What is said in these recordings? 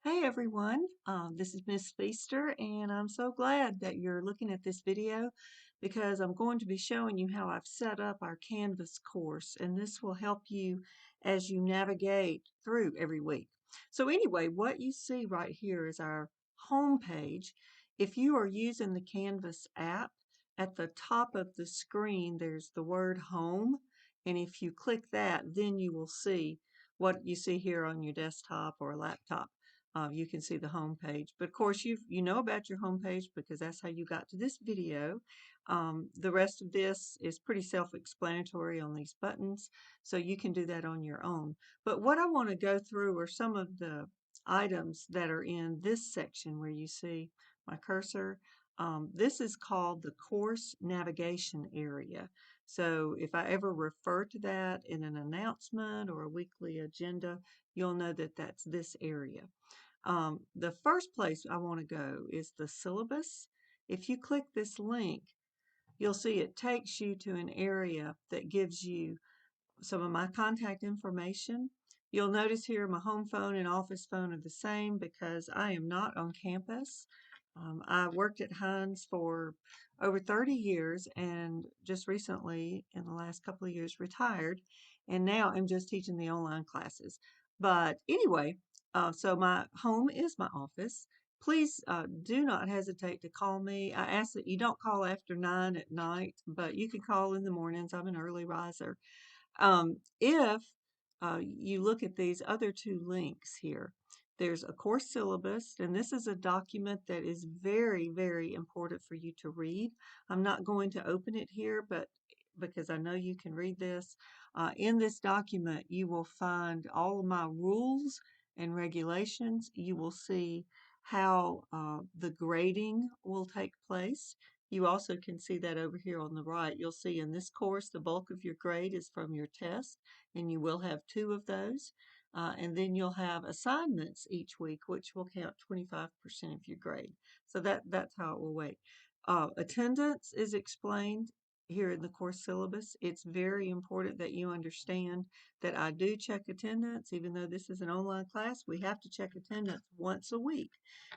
Hey everyone, this is Miss Feaster, and I'm so glad that you're looking at this video because I'm going to be showing you how I've set up our Canvas course, and this will help you as you navigate through every week. So anyway, what you see right here is our home page. If you are using the Canvas app, at the top of the screen there's the word home, and if you click that, then you will see what you see here on your desktop or laptop. You can see the home page. But of course, you know about your home page because that's how you got to this video. The rest of this is pretty self-explanatory on these buttons, so you can do that on your own. But what I want to go through are some of the items that are in this section where you see my cursor. This is called the course navigation area. So if I ever refer to that in an announcement or a weekly agenda, you'll know that that's this area. The first place I want to go is the syllabus. If you click this link, you'll see it takes you to an area that gives you some of my contact information. You'll notice here my home phone and office phone are the same because I am not on campus. I worked at Hines for over 30 years and just recently, in the last couple of years, retired. And now I'm just teaching the online classes. But anyway, so my home is my office. Please do not hesitate to call me. I ask that you don't call after 9 at night, but you can call in the mornings. I'm an early riser. If you look at these other two links here, there's a course syllabus, and this is a document that is very, very important for you to read. I'm not going to open it here, but because I know you can read this. In this document, you will find all of my rules and regulations. You will see how the grading will take place. You also can see that over here on the right. You'll see in this course, the bulk of your grade is from your test, and you will have 2 of those. And then you'll have assignments each week, which will count 25% of your grade. So that's how it will weight. Attendance is explained here in the course syllabus. It's very important that you understand that I do check attendance. Even though this is an online class, we have to check attendance once a week.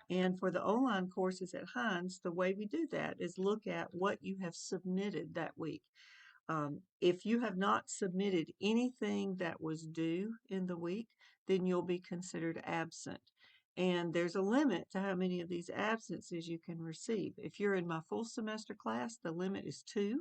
And for the online courses at Hines, the way we do that is look at what you have submitted that week. If you have not submitted anything that was due in the week, then you'll be considered absent. And there's a limit to how many of these absences you can receive. If you're in my full semester class, the limit is 2.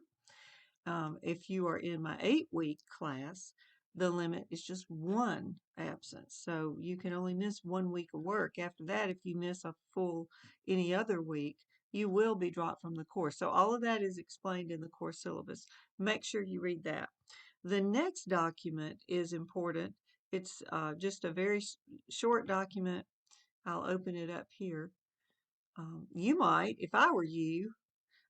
If you are in my 8-week class, the limit is just 1 absence. So you can only miss 1 week of work. After that, if you miss a full any other week, you will be dropped from the course. So all of that is explained in the course syllabus. Make sure you read that. The next document is important. It's just a very short document. I'll open it up here. You might, if I were you,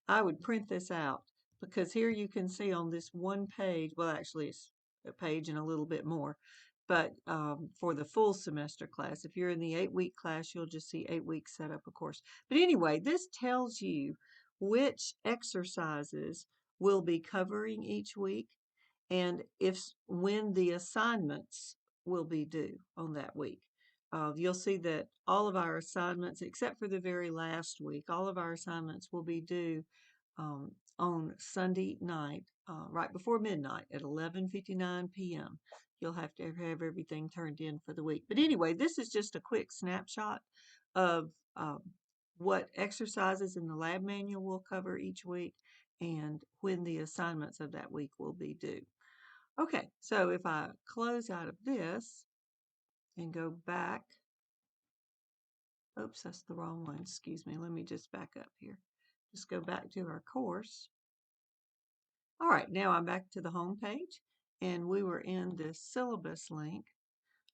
I would print this out because here you can see on this one page, well, actually it's a page and a little bit more, but for the full semester class, if you're in the 8-week class, you'll just see 8 weeks set up, of course. But anyway, this tells you which exercises we'll be covering each week and when the assignments will be due on that week. You'll see that all of our assignments, except for the very last week, all of our assignments will be due on Sunday night, right before midnight at 11:59 p.m. You'll have to have everything turned in for the week. But anyway, this is just a quick snapshot of what exercises in the lab manual will cover each week and when the assignments of that week will be due. Okay, so if I close out of this and go back, oops, that's the wrong one, excuse me, let me just back up here. Just go back to our course. All right, now I'm back to the home page, and we were in the syllabus link.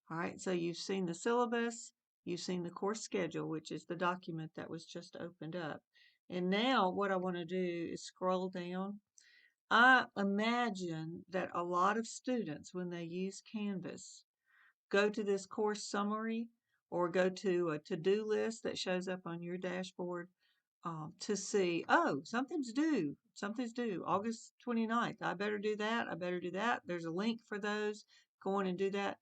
All right, so you've seen the syllabus, you've seen the course schedule, which is the document that was just opened up. And now what I want to do is scroll down. I imagine that a lot of students, when they use Canvas, go to this course summary or go to a to-do list that shows up on your dashboard to see, oh, something's due, August 29th. I better do that. There's a link for those. Go on and do that.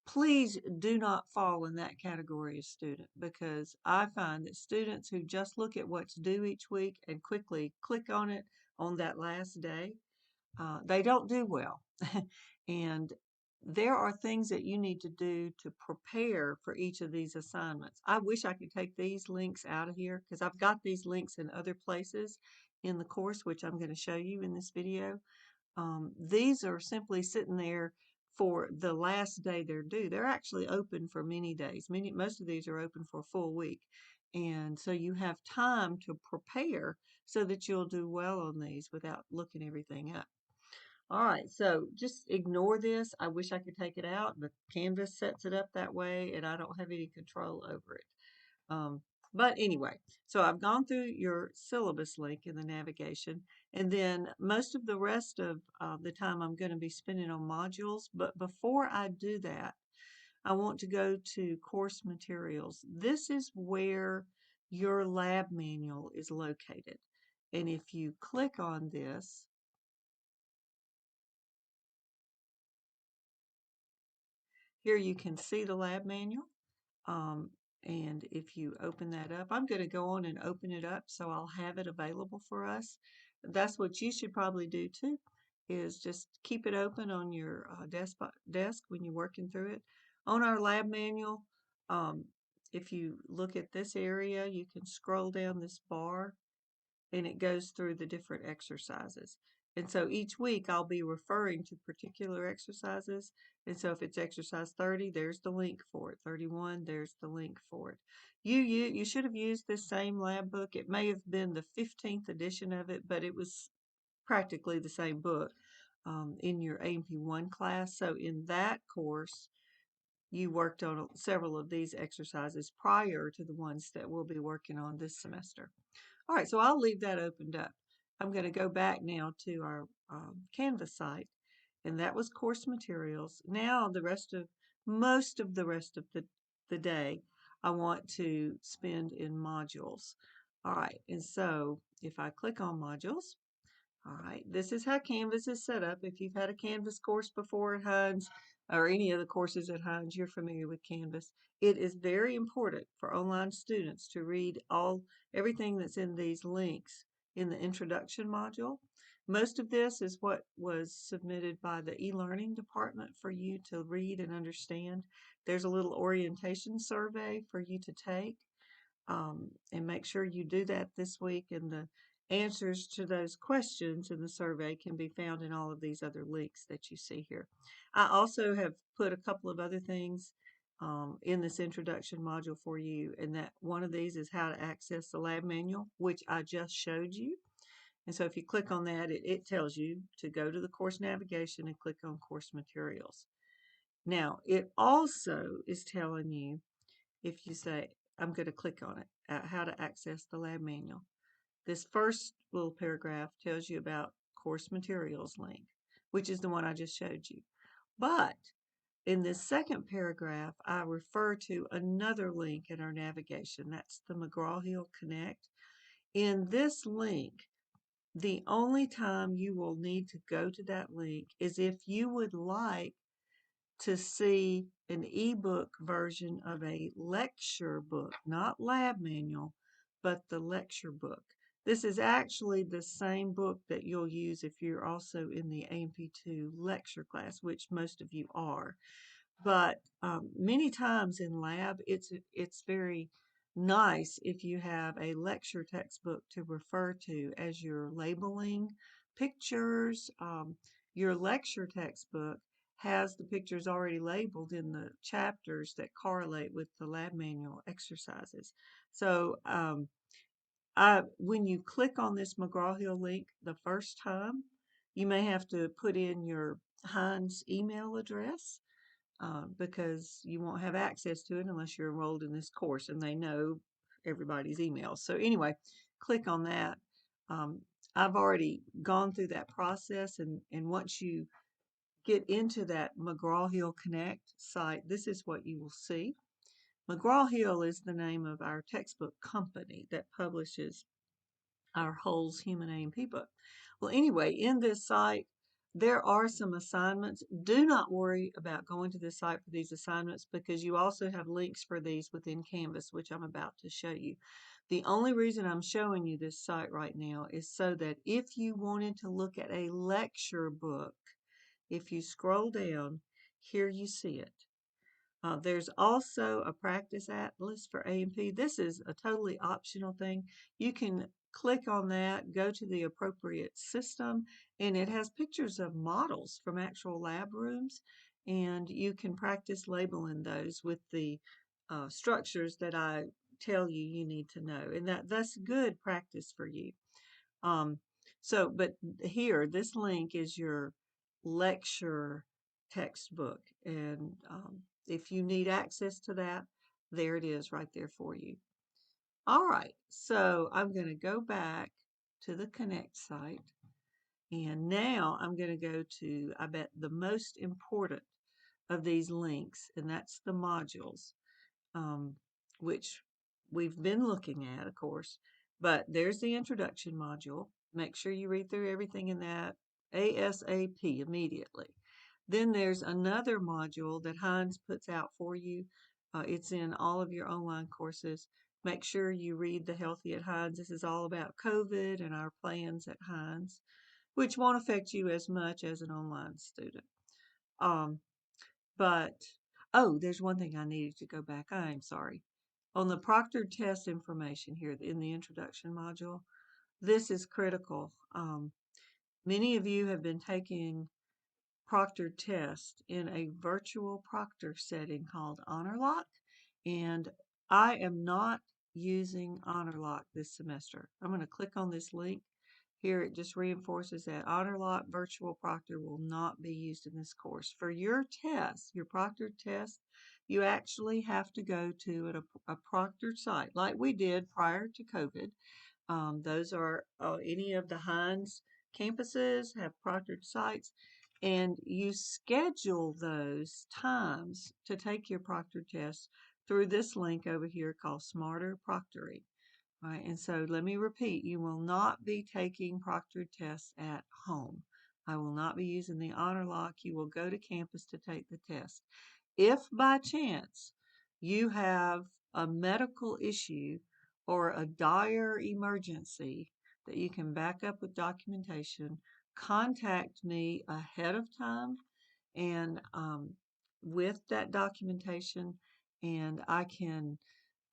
Please do not fall in that category of student, because I find that students who just look at what's due each week and quickly click on it on that last day, they don't do well. And there are things that you need to do to prepare for each of these assignments. I wish I could take these links out of here, because I've got these links in other places in the course, which I'm going to show you in this video. These are simply sitting there for the last day they're due. They're actually open for many days. Most of these are open for a full week. And so you have time to prepare so that you'll do well on these without looking everything up. All right, so just ignore this. I wish I could take it out, but Canvas sets it up that way and I don't have any control over it. Um, but anyway, so I've gone through your syllabus link in the navigation, and then most of the rest of the time I'm going to be spending on modules. But before I do that, I want to go to course materials. This is where your lab manual is located. And if you click on this, here you can see the lab manual. Um, and if you open that up, I'm going to go on and open it up so I'll have it available for us. That's what you should probably do too, is just keep it open on your desk when you're working through it. On our lab manual, um, if you look at this area, you can scroll down this bar and it goes through the different exercises. And so each week I'll be referring to particular exercises. And so if it's exercise 30, there's the link for it. 31, there's the link for it. You should have used this same lab book. It may have been the 15th edition of it, but it was practically the same book in your AMP1 class. So in that course, you worked on several of these exercises prior to the ones that we'll be working on this semester. All right, so I'll leave that opened up. I'm going to go back now to our Canvas site, and that was course materials. Now most of the rest of the day, I want to spend in modules. All right, and so if I click on modules, all right, this is how Canvas is set up. If you've had a Canvas course before at Hines or any of the courses at Hines, you're familiar with Canvas. It is very important for online students to read everything that's in these links in the introduction module. Most of this is what was submitted by the e-learning department for you to read and understand. There's a little orientation survey for you to take. And make sure you do that this week, and the answers to those questions in the survey can be found in all of these other links that you see here. I also have put a couple of other things in this introduction module for you, and that one of these is how to access the lab manual, which I just showed you. And so if you click on that, it tells you to go to the course navigation and click on course materials. Now, it also is telling you, if you say, I'm going to click on it, how to access the lab manual. This first little paragraph tells you about course materials link, which is the one I just showed you. But in this second paragraph, I refer to another link in our navigation. That's the McGraw-Hill Connect. In this link, the only time you will need to go to that link is if you would like to see an ebook version of a lecture book, not lab manual, but the lecture book. This is actually the same book that you'll use if you're also in the AMP2 lecture class, which most of you are. But many times in lab, it's very nice if you have a lecture textbook to refer to as you're labeling pictures. Your lecture textbook has the pictures already labeled in the chapters that correlate with the lab manual exercises. So when you click on this McGraw-Hill link the first time, you may have to put in your Hines email address because you won't have access to it unless you're enrolled in this course and they know everybody's emails. So anyway, click on that. Um, I've already gone through that process, and once you get into that McGraw-Hill Connect site, this is what you will see. McGraw-Hill is the name of our textbook company that publishes our Holes Human A&P book. Well, anyway, in this site, There are some assignments. Do not worry about going to this site for these assignments because you also have links for these within Canvas, which I'm about to show you. The only reason I'm showing you this site right now is so that if you wanted to look at a lecture book, if you scroll down, here you see it. There's also a practice atlas for A&P. This is a totally optional thing. You can click on that, go to the appropriate system, and it has pictures of models from actual lab rooms, and you can practice labeling those with the structures that I tell you you need to know, and that's good practice for you. Um, but here, this link is your lecture textbook, and if you need access to that, there it is right there for you. All right, so I'm going to go back to the Connect site, and now I'm going to go to, I bet, the most important of these links, and that's the modules, um, which we've been looking at, of course. But there's the introduction module. Make sure you read through everything in that ASAP immediately. Then there's another module that Hines puts out for you. It's in all of your online courses. Make sure you read the Healthy at Hines. This is all about COVID and our plans at Hines, which won't affect you as much as an online student. Um, but, oh, there's one thing I needed to go back. I am sorry. On the proctored test information here in the introduction module, this is critical. Many of you have been taking proctored tests in a virtual proctor setting called HonorLock, and I am not using HonorLock this semester. I'm going to click on this link. Here it just reinforces that HonorLock Virtual Proctor will not be used in this course. For your test, your proctored test, you actually have to go to a proctored site like we did prior to COVID. Those are any of the Hines campuses have proctored sites, and you schedule those times to take your proctored test through this link over here called Smarter Proctoring. All right, and so let me repeat, you will not be taking proctored tests at home. I will not be using the HonorLock. You will go to campus to take the test. If by chance you have a medical issue or a dire emergency that you can back up with documentation, contact me ahead of time and with that documentation, and I can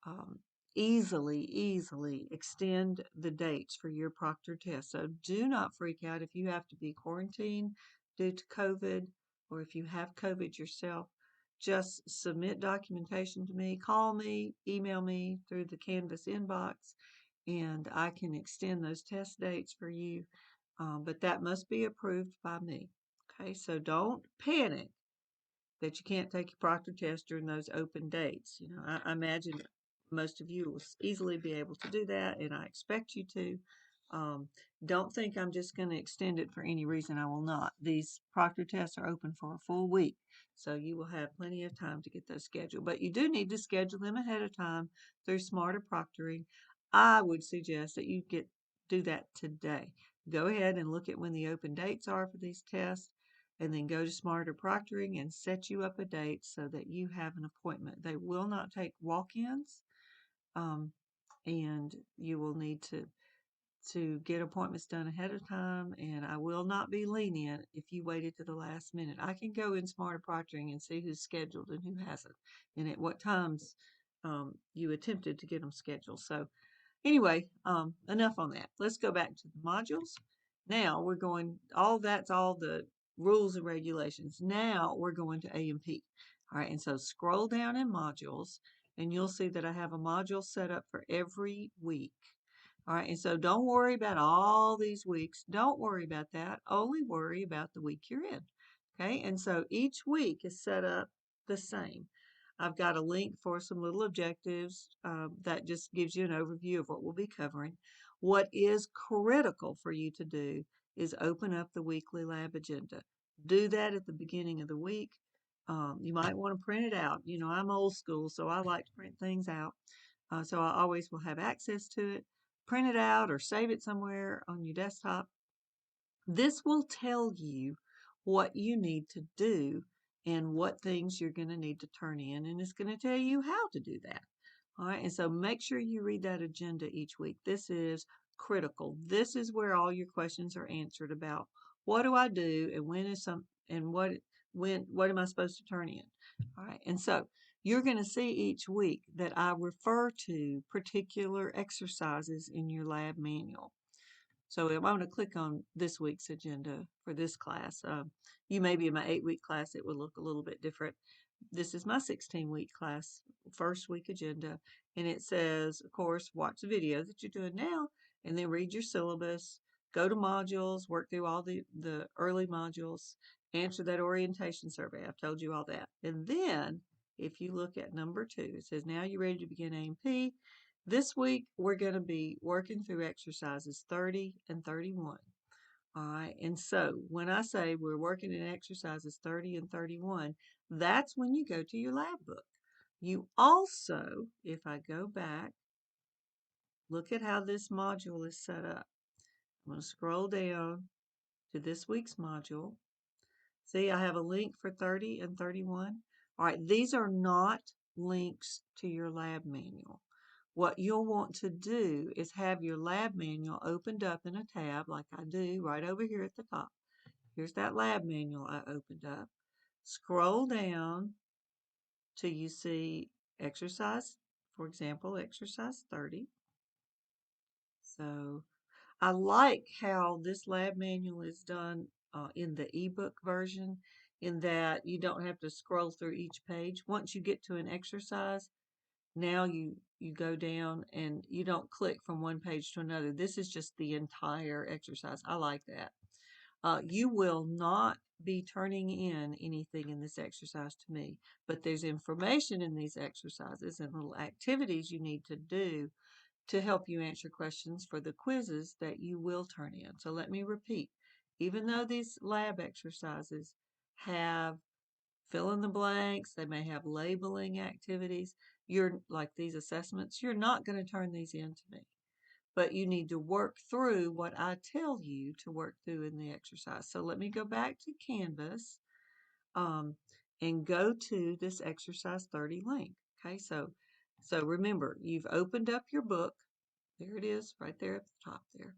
um, easily extend the dates for your proctor test. So do not freak out if you have to be quarantined due to COVID or if you have COVID yourself. Just submit documentation to me, call me, email me through the Canvas inbox, and I can extend those test dates for you. But that must be approved by me. Okay, so don't panic that you can't take your proctor test during those open dates. You know, I imagine most of you will easily be able to do that, and I expect you to. Um, don't think I'm just going to extend it for any reason. I will not. These proctor tests are open for a full week, so you will have plenty of time to get those scheduled. But you do need to schedule them ahead of time through Smarter Proctoring. I would suggest that you do that today. Go ahead and look at when the open dates are for these tests, and then go to Smarter Proctoring and set you up a date so that you have an appointment. They will not take walk-ins, um, and you will need to get appointments done ahead of time, and I will not be lenient if you waited to the last minute. I can go in Smarter Proctoring and see who's scheduled and who hasn't, and at what times you attempted to get them scheduled. So anyway, enough on that. Let's go back to the modules. Now we're going, that's all the rules and regulations. Now we're going to A&P. All right, and so scroll down in modules, and you'll see that I have a module set up for every week. All right, and so don't worry about all these weeks. Don't worry about that. Only worry about the week you're in. Okay, and so each week is set up the same. I've got a link for some little objectives that just gives you an overview of what we'll be covering. What is critical for you to do is open up the weekly lab agenda. Do that at the beginning of the week. You might want to print it out. You know, I'm old school, so I like to print things out. So I always will have access to it. Print it out or save it somewhere on your desktop. This will tell you what you need to do and what things you're going to need to turn in, and it's going to tell you how to do that. All right, and so make sure you read that agenda each week. This is critical. This is where all your questions are answered about what do I do and when is some and what am I supposed to turn in? All right, and so you're going to see each week that I refer to particular exercises in your lab manual. So if I want to click on this week's agenda for this class, you may be in my 8-week class, it will look a little bit different. This is my 16-week class, first week agenda, and it says, of course, watch the video that you're doing now, and then read your syllabus, go to modules, work through all the early modules, answer that orientation survey. I've told you all that. And then, if you look at number 2, it says, now you're ready to begin A&P. This week, we're going to be working through exercises 30 and 31. All right, and so when I say we're working in exercises 30 and 31, that's when you go to your lab book. You also, if I go back, look at how this module is set up. I'm going to scroll down to this week's module. See, I have a link for 30 and 31. All right, these are not links to your lab manual. What you'll want to do is have your lab manual opened up in a tab like I do right over here at the top. Here's that lab manual I opened up. Scroll down till you see exercise, for example, exercise 30. So I like how this lab manual is done in the ebook version, in that you don't have to scroll through each page. Once you get to an exercise, now you go down and you don't click from one page to another. This is just the entire exercise. I like that. You will not be turning in anything in this exercise to me, but there's information in these exercises and little activities you need to do to help you answer questions for the quizzes that you will turn in. So let me repeat, even though these lab exercises have fill in the blanks, they may have labeling activities, you're like these assessments, you're not going to turn these in to me, but you need to work through what I tell you to work through in the exercise. So let me go back to Canvas um, and go to this exercise 30 link. Okay, so remember, you've opened up your book. There it is, right there at the top there.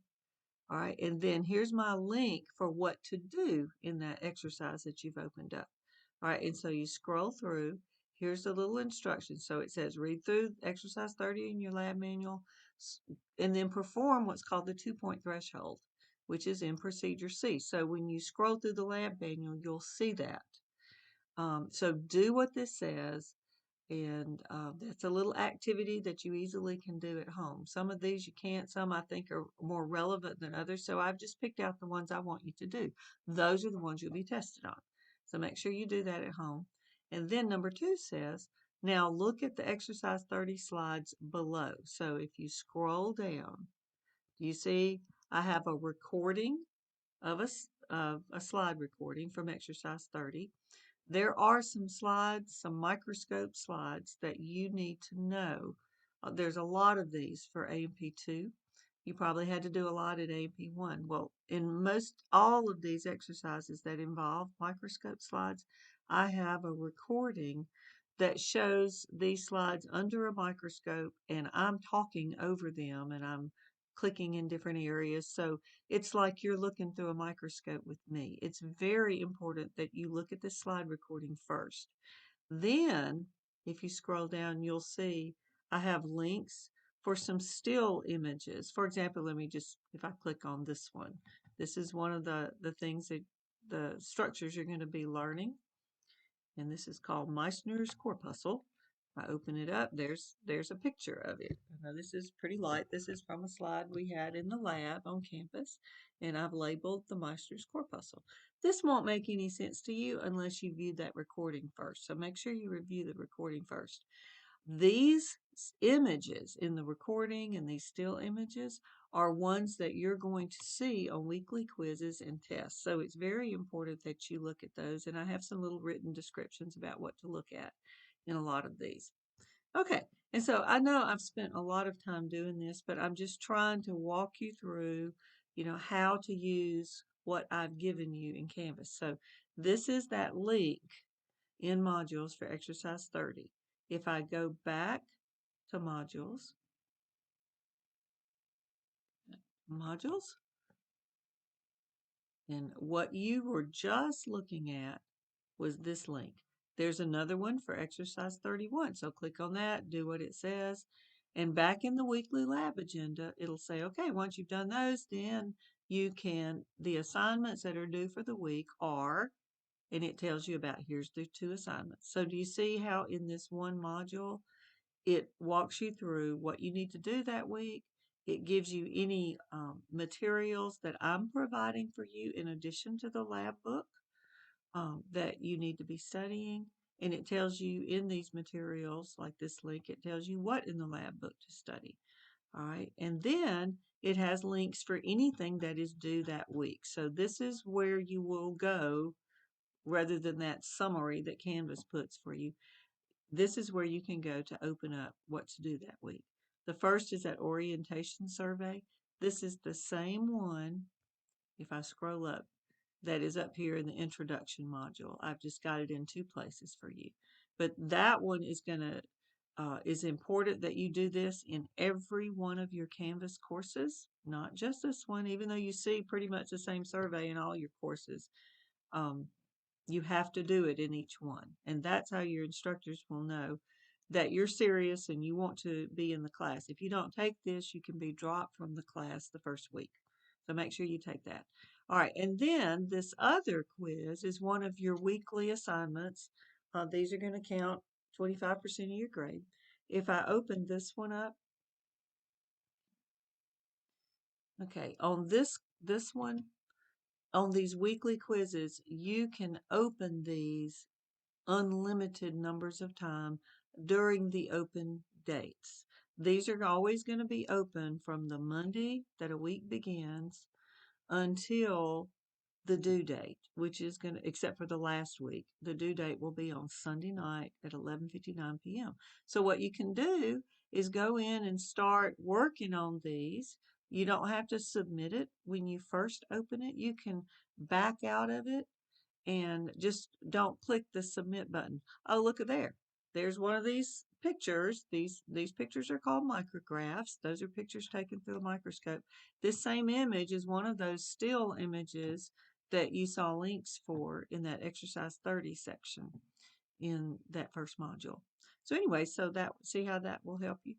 All right, and then here's my link for what to do in that exercise that you've opened up. All right, and so you scroll through. Here's the little instructions. So it says read through exercise 30 in your lab manual and then perform what's called the 2-point threshold, which is in procedure C. So when you scroll through the lab manual, you'll see that. So do what this says, and that's a little activity that you easily can do at home. Some of these you can't, some I think are more relevant than others, so I've just picked out the ones I want you to do. Those are the ones you'll be tested on. So make sure you do that at home. And then number 2 says, now look at the exercise 30 slides below. So if you scroll down, you see I have a recording of a slide recording from exercise 30. There are some slides, some microscope slides that you need to know. There's a lot of these for A&P2. You probably had to do a lot at A&P1. Well, in most all of these exercises that involve microscope slides, I have a recording that shows these slides under a microscope, and I'm talking over them and I'm clicking in different areas. So it's like you're looking through a microscope with me. It's very important that you look at this slide recording first. Then, if you scroll down, you'll see I have links for some still images. For example, let me just, if I click on this one, this is one of the things that the structures you're going to be learning. And this is called Meissner's corpuscle. I open it up, there's a picture of it. Now this is pretty light. This is from a slide we had in the lab on campus, and I've labeled the Meissner's corpuscle. This won't make any sense to you unless you view that recording first, so make sure you review the recording first. These images in the recording and these still images are ones that you're going to see on weekly quizzes and tests. So it's very important that you look at those, and I have some little written descriptions about what to look at in a lot of these. Okay, and so I know I've spent a lot of time doing this, but I'm just trying to walk you through, how to use what I've given you in Canvas. So this is that link in modules for exercise 30. If I go back to modules, and what you were just looking at was this link. There's another one for exercise 31. So click on that, do what it says. And back in the weekly lab agenda, it'll say, okay, once you've done those, then you can, the assignments that are due for the week are, and it tells you about here's the 2 assignments. So do you see how in this one module, it walks you through what you need to do that week. It gives you any materials that I'm providing for you in addition to the lab book that you need to be studying. And it tells you in these materials, like this link, it tells you what in the lab book to study. All right. And then it has links for anything that is due that week. So this is where you will go rather than that summary that Canvas puts for you. This is where you can go to open up what to do that week. The first is that orientation survey. This is the same one, if I scroll up, that is up here in the introduction module. I've just got it in 2 places for you. But that one is is important that you do this in every one of your Canvas courses, not just this one, even though you see pretty much the same survey in all your courses. Um, you have to do it in each one. And that's how your instructors will know that you're serious and you want to be in the class. If you don't take this, you can be dropped from the class the first week. So make sure you take that. All right, and then this other quiz is one of your weekly assignments. These are going to count 25% of your grade. If I open this one up, okay, on this one, on these weekly quizzes, you can open these unlimited numbers of time during the open dates. These are always going to be open from the Monday that a week begins until the due date, which is going to, except for the last week, the due date will be on Sunday night at 11:59 p.m. So what you can do is go in and start working on these. You don't have to submit it when you first open it. You can back out of it and just don't click the submit button. Oh, look at there. There's one of these pictures. These pictures are called micrographs. Those are pictures taken through a microscope. This same image is one of those still images that you saw links for in that exercise 30 section in that first module. So anyway, so that, see how that will help you?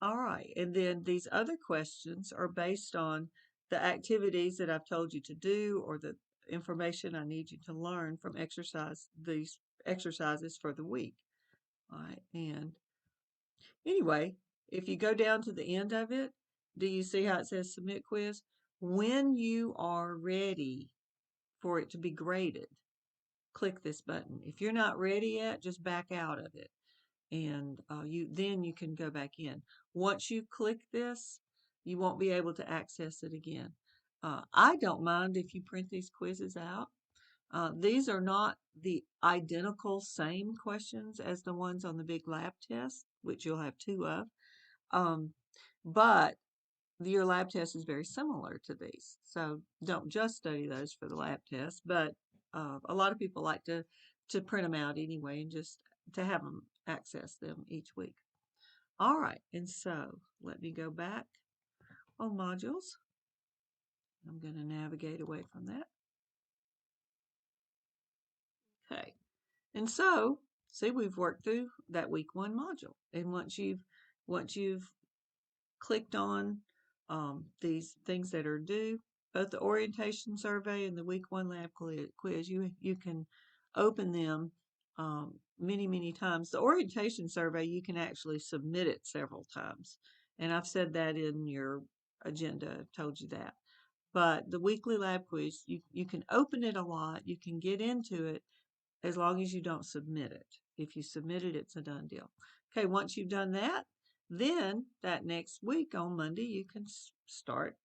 All right, and then these other questions are based on the activities that I've told you to do or the information I need you to learn from these exercises for the week. All right, and anyway, if you go down to the end of it, do you see how it says submit quiz? When you are ready for it to be graded, click this button. If you're not ready yet, just back out of it. And then you can go back in. Once you click this, you won't be able to access it again. I don't mind if you print these quizzes out. These are not the identical same questions as the ones on the big lab test, which you'll have 2 of. But your lab test is very similar to these. So don't just study those for the lab test, but a lot of people like to print them out anyway and just to have them access them each week. All right, and so let me go back on modules. I'm going to navigate away from that. Okay, and so see, we've worked through that week 1 module, and once you've clicked on these things that are due, both the orientation survey and the week 1 lab quiz, you can open them many times. The orientation survey, you can actually submit it several times, and I've said that in your agenda. I've told you that. But the weekly lab quiz, you can open it a lot, you can get into it, as long as you don't submit it. If you submit it, it's a done deal. Okay, once you've done that, then that next week on Monday, you can start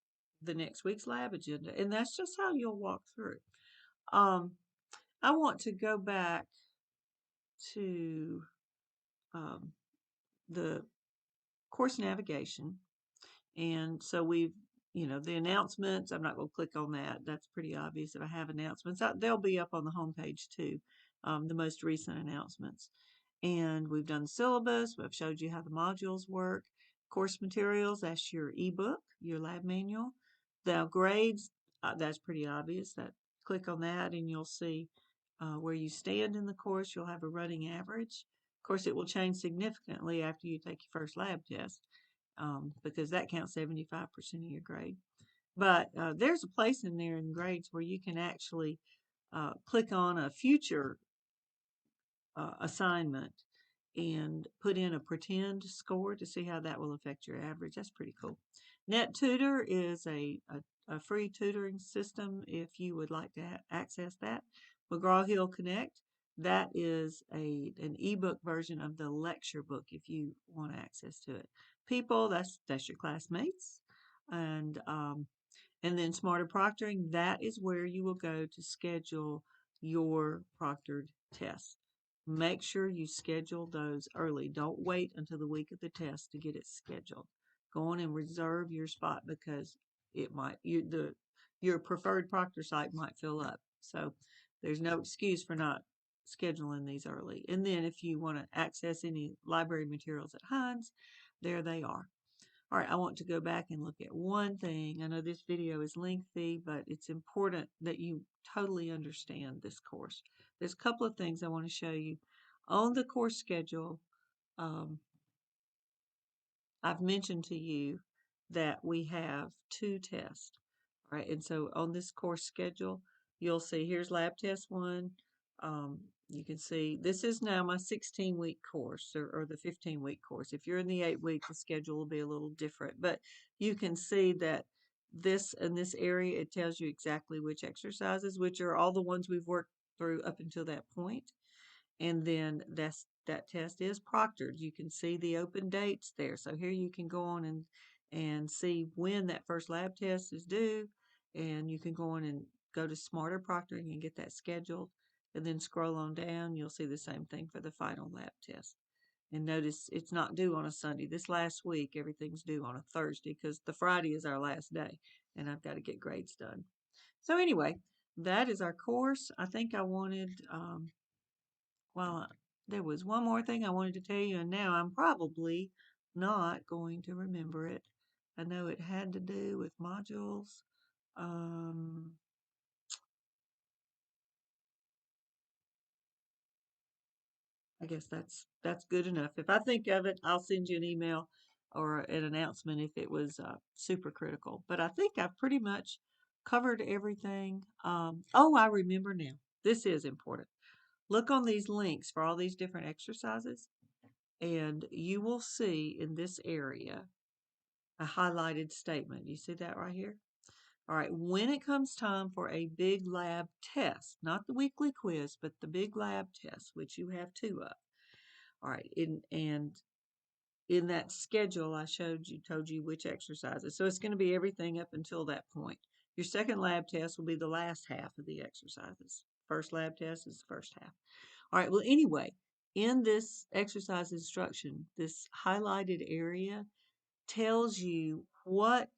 the next week's lab agenda. And that's just how you'll walk through. I want to go back to um, the course navigation. And so we've the announcements. I'm not going to click on that. That's pretty obvious if I have announcements. They'll be up on the home page too, the most recent announcements. And we've done the syllabus. I've showed you how the modules work. Course materials, that's your ebook, your lab manual. The grades, that's pretty obvious. Click on that and you'll see where you stand in the course. You'll have a running average. Of course, it will change significantly after you take your first lab test because that counts 75% of your grade. But there's a place in there in grades where you can actually click on a future assignment and put in a pretend score to see how that will affect your average. That's pretty cool. NetTutor is a free tutoring system if you would like to access that. McGraw-Hill Connect, that is an ebook version of the lecture book if you want access to it. People, that's your classmates. And then Smarter Proctoring, that is where you will go to schedule your proctored tests. Make sure you schedule those early. Don't wait until the week of the test to get it scheduled. Go on and reserve your spot because your preferred proctor site might fill up. So there's no excuse for not scheduling these early. And then if you want to access any library materials at Hines, there they are. All right, I want to go back and look at one thing. I know this video is lengthy, but it's important that you totally understand this course. There's a couple of things I want to show you. On the course schedule, um, I've mentioned to you that we have 2 tests. All right, and so on this course schedule, you'll see here's lab test 1. You can see this is now my 16-week course or the 15-week course. If you're in the 8-week, the schedule will be a little different, but you can see that in this area, it tells you exactly which exercises, which are all the ones we've worked through up until that point. And then that test is proctored. You can see the open dates there. So here you can go on and see when that first lab test is due, and you can go on and go to Smarter Proctoring and get that scheduled, and then scroll on down. You'll see the same thing for the final lab test. And notice it's not due on a Sunday. This last week, everything's due on a Thursday because the Friday is our last day, and I've got to get grades done. So anyway, that is our course. I think I wanted well, there was one more thing I wanted to tell you, and now I'm probably not going to remember it. I know it had to do with modules. Um, I guess that's good enough. If I think of it, I'll send you an email or an announcement if it was super critical. But I think I've pretty much covered everything. Oh, I remember now. This is important. Look on these links for all these different exercises, and you will see in this area a highlighted statement. You see that right here? All right, when it comes time for a big lab test, not the weekly quiz, but the big lab test, which you have 2 of. All right, and in that schedule I told you which exercises. So it's going to be everything up until that point. Your second lab test will be the last half of the exercises. First lab test is the first half. All right, well, anyway, in this exercise instruction, this highlighted area tells you what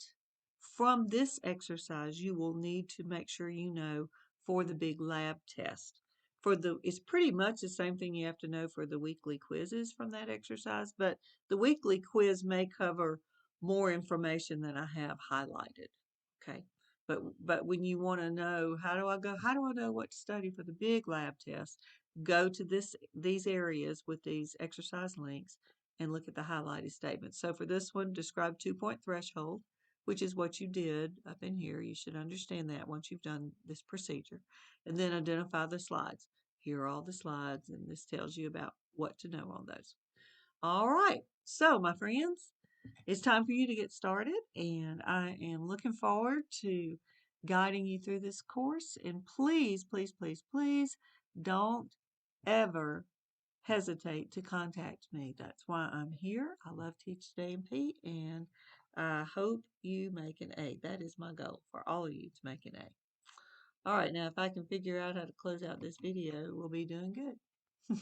from this exercise you will need to make sure you know for the big lab test. It's pretty much the same thing you have to know for the weekly quizzes from that exercise, but the weekly quiz may cover more information than I have highlighted. Okay. But when you want to know how do I know what to study for the big lab test, go to these areas with these exercise links and look at the highlighted statements. So for this one, describe 2-point threshold, which is what you did up in here. You should understand that once you've done this procedure. And then identify the slides. Here are all the slides, and this tells you about what to know on those. All right, so my friends, it's time for you to get started, and I am looking forward to guiding you through this course. And please, please, please, please don't ever hesitate to contact me. That's why I'm here. I love Teach Today and Pete, and I hope you make an A. That is my goal for all of you to make an A. All right, now if I can figure out how to close out this video, we'll be doing good.